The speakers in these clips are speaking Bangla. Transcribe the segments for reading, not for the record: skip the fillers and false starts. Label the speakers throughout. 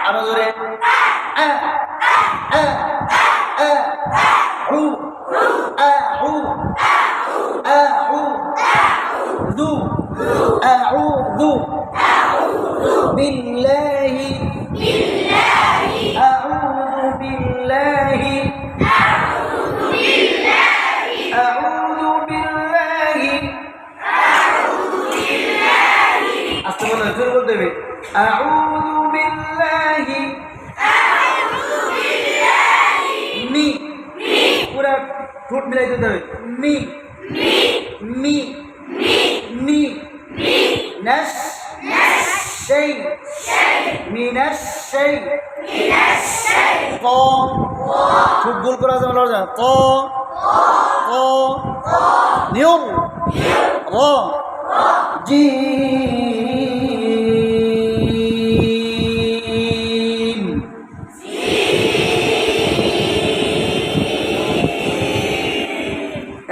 Speaker 1: আরো জোরে আ আ আ উ আ উ আ উ দু আউযু বিল্লাহি আউযু বিল্লাহি আউযু বিল্লাহি আস্তে বলো জোরে বলতে হবে আউযু বিল্লাহি মি পুরা ঠোঁট মিলাই দিতে হবে মি মি মি নাশ সেই মিনাশ সেই ক খুব ভুল করা যাবে না ক ক নিয়ম র জি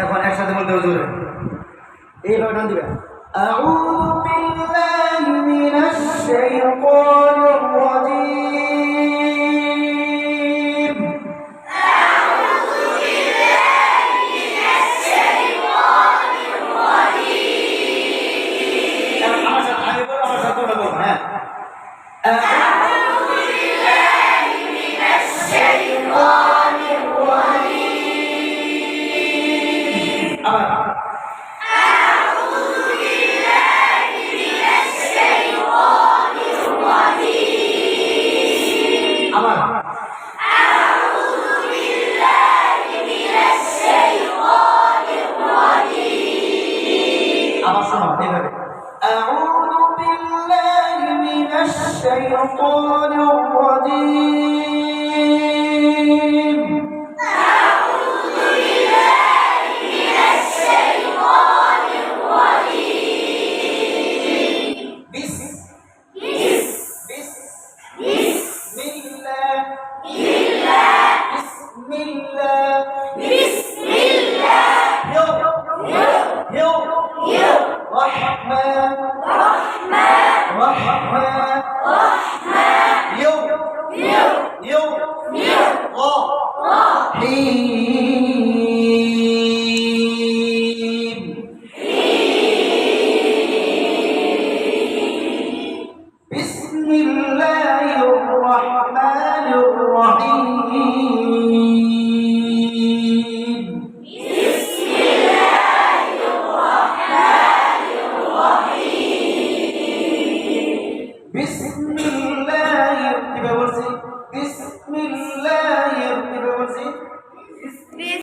Speaker 1: এখন একসাথে বলতে হবে জোরে এইভাবে টান দিবে আউযু বিল্লাহি মিনাশ শাইতানির রাজীম আউযু বিল্লাহি মিনাশ শাইতানির রাজীম আমার সাথে আমি বলবো আমার সাথে বলবো হ্যাঁ আউযু বিল্লাহি মিনাশ শাইতানির রাজীম আবার أعوذ بالله من الشيطان الرجيم أعوذ بالله من الشيطان الرجيم بسم الله بسم الله رحمن بسم الله الرحمن الرحيم بسم الله الرحمن الرحيم بسم الله بسم الله